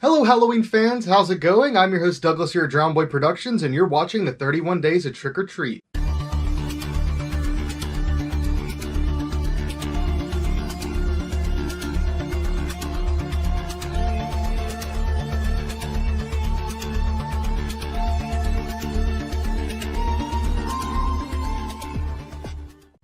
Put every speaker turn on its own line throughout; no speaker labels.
Hello Halloween fans, how's it going? I'm your host Douglas here at Drown Boy Productions and you're watching the 31 Days of Trick or Treat.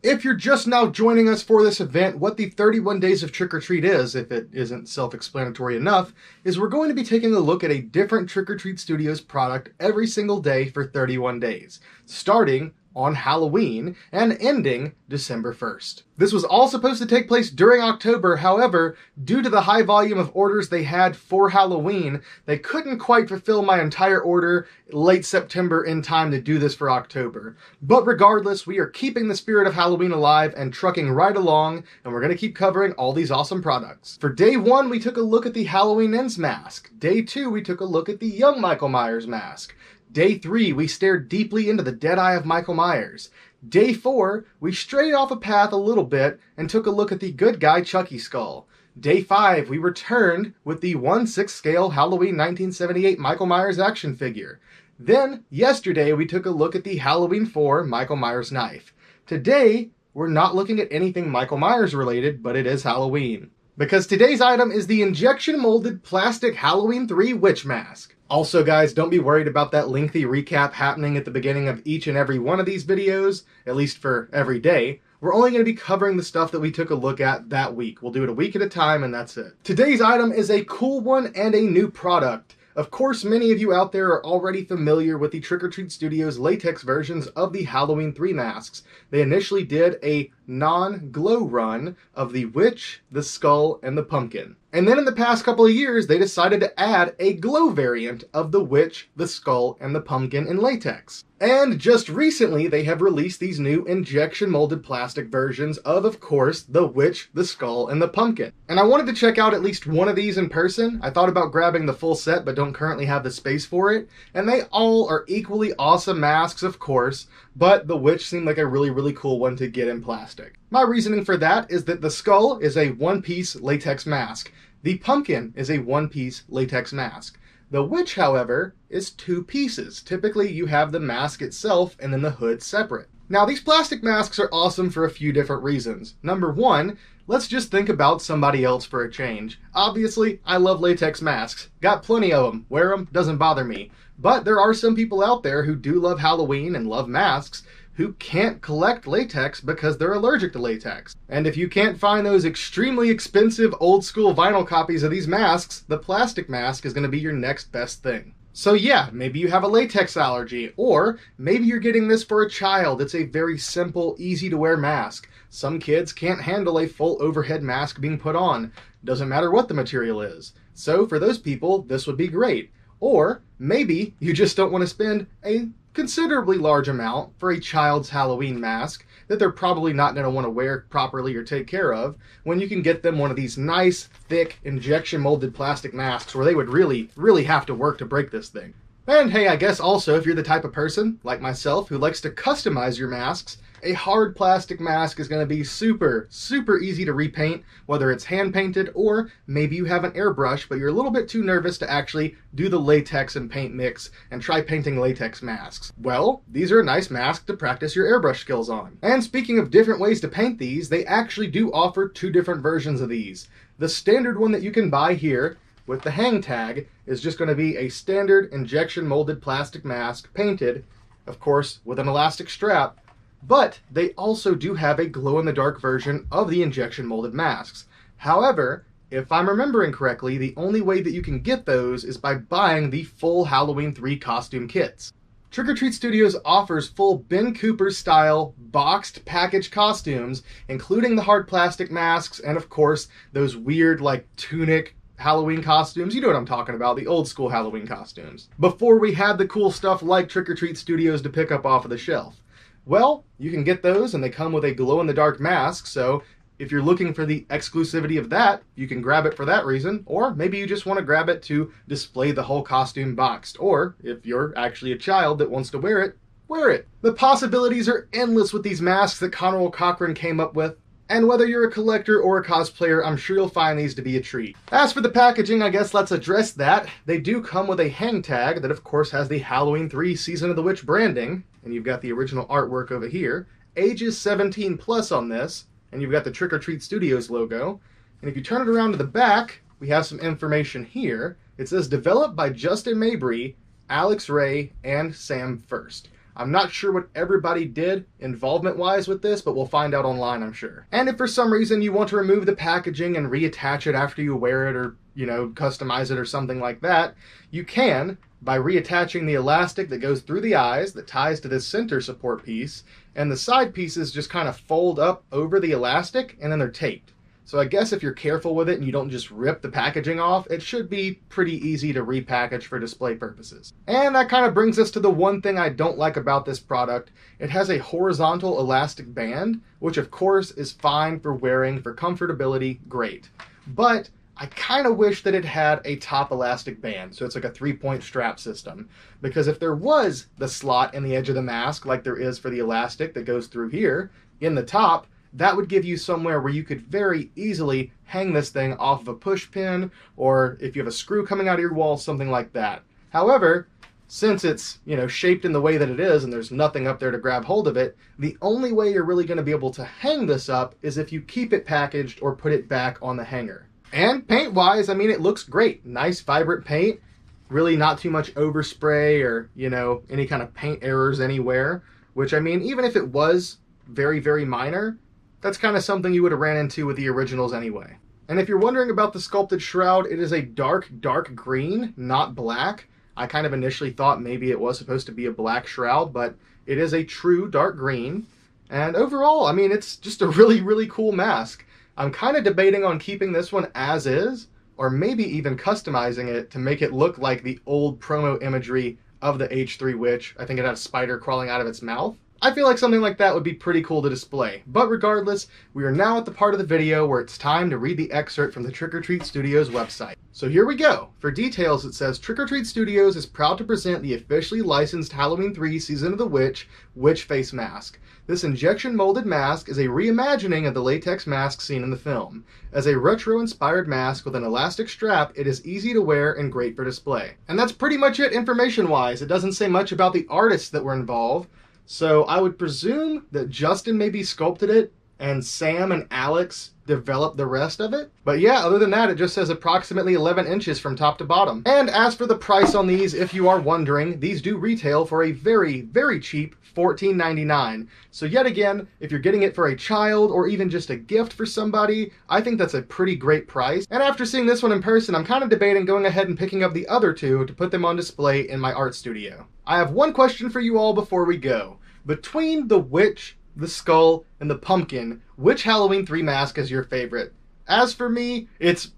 If you're just now joining us for this event, what the 31 Days of Trick or Treat is, if it isn't self-explanatory enough, is we're going to be taking a look at a different Trick or Treat Studios product every single day for 31 days, starting on Halloween and ending December 1st. This was all supposed to take place during October, however, due to the high volume of orders they had for Halloween, they couldn't quite fulfill my entire order late September in time to do this for October. But regardless, we are keeping the spirit of Halloween alive and trucking right along, and we're going to keep covering all these awesome products. For day 1, we took a look at the Halloween Ends mask. Day 2, we took a look at the Young Michael Myers mask. Day 3, we stared deeply into the dead eye of Michael Myers. Day 4, we strayed off a path a little bit and took a look at the good guy Chucky skull. Day 5, we returned with the 1/6 scale Halloween 1978 Michael Myers action figure. Then, yesterday, we took a look at the Halloween 4 Michael Myers knife. Today, we're not looking at anything Michael Myers related, but it is Halloween. Because today's item is the injection molded plastic Halloween 3 witch mask. Also guys, don't be worried about that lengthy recap happening at the beginning of each and every one of these videos, at least for every day. We're only going to be covering the stuff that we took a look at that week. We'll do it a week at a time and that's it. Today's item is a cool one and a new product. Of course, many of you out there are already familiar with the Trick or Treat Studios latex versions of the Halloween 3 masks. They initially did a non-glow run of the witch, the skull, and the pumpkin. And then in the past couple of years, they decided to add a glow variant of the witch, the skull, and the pumpkin in latex. And just recently, they have released these new injection molded plastic versions of course, the witch, the skull, and the pumpkin. And I wanted to check out at least one of these in person. I thought about grabbing the full set, but don't currently have the space for it. And they all are equally awesome masks, of course, but the witch seemed like a really cool one to get in plastic. My reasoning for that is that the skull is a one-piece latex mask. The pumpkin is a one-piece latex mask. The witch, however, is 2 pieces. Typically, you have the mask itself and then the hood separate. Now, these plastic masks are awesome for a few different reasons. Number 1, let's just think about somebody else for a change. Obviously, I love latex masks. Got plenty of them. Wear them, doesn't bother me. But there are some people out there who do love Halloween and love masks who can't collect latex because they're allergic to latex. And if you can't find those extremely expensive old school vinyl copies of these masks, the plastic mask is going to be your next best thing. So yeah, maybe you have a latex allergy, or maybe you're getting this for a child. It's a very simple, easy to wear mask. Some kids can't handle a full overhead mask being put on. Doesn't matter what the material is. So for those people, this would be great. Or maybe you just don't want to spend a considerably large amount for a child's Halloween mask that they're probably not going to want to wear properly or take care of, when you can get them one of these nice, thick, injection molded plastic masks where they would really have to work to break this thing. And hey, I guess also if you're the type of person, like myself, who likes to customize your masks, a hard plastic mask is going to be super easy to repaint, whether it's hand painted or maybe you have an airbrush, but you're a little bit too nervous to actually do the latex and paint mix and try painting latex masks. Well, these are a nice mask to practice your airbrush skills on. And speaking of different ways to paint these, they actually do offer 2 different versions of these. The standard one that you can buy here with the hang tag is just going to be a standard injection molded plastic mask painted, of course, with an elastic strap. But they also do have a glow-in-the-dark version of the injection molded masks. However, if I'm remembering correctly, the only way that you can get those is by buying the full Halloween 3 costume kits. Trick or Treat Studios offers full Ben Cooper style boxed package costumes, including the hard plastic masks and of course those weird like tunic Halloween costumes. You know what I'm talking about, the old school Halloween costumes. Before we had the cool stuff like Trick or Treat Studios to pick up off of the shelf. Well, you can get those and they come with a glow-in-the-dark mask, so if you're looking for the exclusivity of that, you can grab it for that reason, or maybe you just want to grab it to display the whole costume boxed, or if you're actually a child that wants to wear it, wear it. The possibilities are endless with these masks that Conrad Cochran came up with. And whether you're a collector or a cosplayer, I'm sure you'll find these to be a treat. As for the packaging, I guess let's address that. They do come with a hang tag that of course has the Halloween 3 Season of the Witch branding, and you've got the original artwork over here. Ages 17 plus on this, and you've got the Trick or Treat Studios logo. And if you turn it around to the back, we have some information here. It says developed by Justin Mabry, Alex Ray, and Sam First. I'm not sure what everybody did involvement-wise with this, but we'll find out online, I'm sure. And if for some reason you want to remove the packaging and reattach it after you wear it, or, customize it or something like that, you can by reattaching the elastic that goes through the eyes that ties to this center support piece, and the side pieces just kind of fold up over the elastic and then they're taped. So I guess if you're careful with it and you don't just rip the packaging off, it should be pretty easy to repackage for display purposes. And that kind of brings us to the one thing I don't like about this product. It has a horizontal elastic band, which of course is fine for wearing for comfortability, great. But I kind of wish that it had a top elastic band, so it's like a 3-point strap system. Because if there was the slot in the edge of the mask, like there is for the elastic that goes through here, in the top, that would give you somewhere where you could very easily hang this thing off of a push pin, or if you have a screw coming out of your wall, something like that. However, since it's, shaped in the way that it is and there's nothing up there to grab hold of it, the only way you're really going to be able to hang this up is if you keep it packaged or put it back on the hanger. And paint-wise, it looks great. Nice, vibrant paint. Really not too much overspray or, any kind of paint errors anywhere. Which, even if it was very, very minor, that's kind of something you would have ran into with the originals anyway. And if you're wondering about the sculpted shroud, it is a dark, dark green, not black. I kind of initially thought maybe it was supposed to be a black shroud, but it is a true dark green. And overall, it's just a really, really cool mask. I'm kind of debating on keeping this one as is, or maybe even customizing it to make it look like the old promo imagery of the H3 Witch. I think it had a spider crawling out of its mouth. I feel like something like that would be pretty cool to display. But regardless, we are now at the part of the video where it's time to read the excerpt from the Trick or Treat Studios website. So here we go. For details, it says, Trick or Treat Studios is proud to present the officially licensed Halloween 3 Season of the Witch Face Mask. This injection-molded mask is a reimagining of the latex mask seen in the film. As a retro-inspired mask with an elastic strap, it is easy to wear and great for display. And that's pretty much it information-wise. It doesn't say much about the artists that were involved. So I would presume that Justin maybe sculpted it and Sam and Alex developed the rest of it. But yeah, other than that, it just says approximately 11 inches from top to bottom. And as for the price on these, if you are wondering, these do retail for a very, very cheap $14.99. So yet again, if you're getting it for a child or even just a gift for somebody, I think that's a pretty great price. And after seeing this one in person, I'm kind of debating going ahead and picking up the other two to put them on display in my art studio. I have one question for you all before we go. Between the witch, the skull, and the pumpkin, which Halloween 3 mask is your favorite? As for me, it's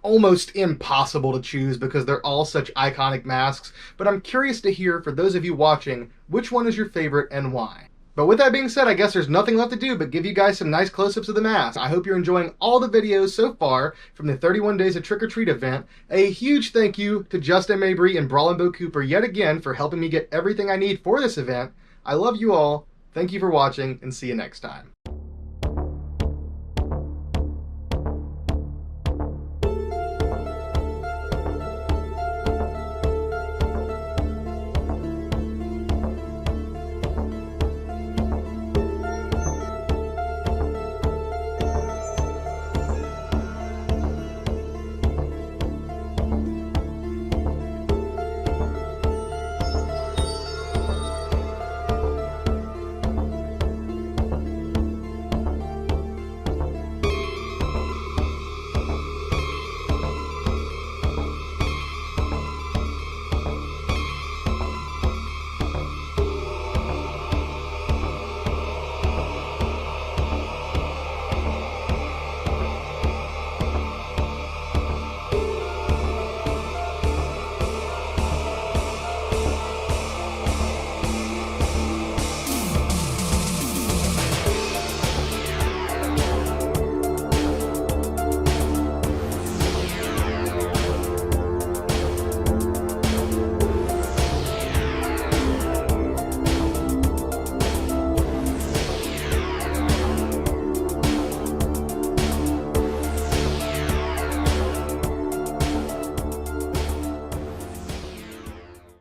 almost impossible to choose because they're all such iconic masks, but I'm curious to hear, for those of you watching, which one is your favorite and why? But with that being said, I guess there's nothing left to do but give you guys some nice close-ups of the mask. I hope you're enjoying all the videos so far from the 31 Days of Trick or Treat event. A huge thank you to Justin Mabry and Brawlin' Bo Cooper yet again for helping me get everything I need for this event. I love you all. Thank you for watching, and see you next time.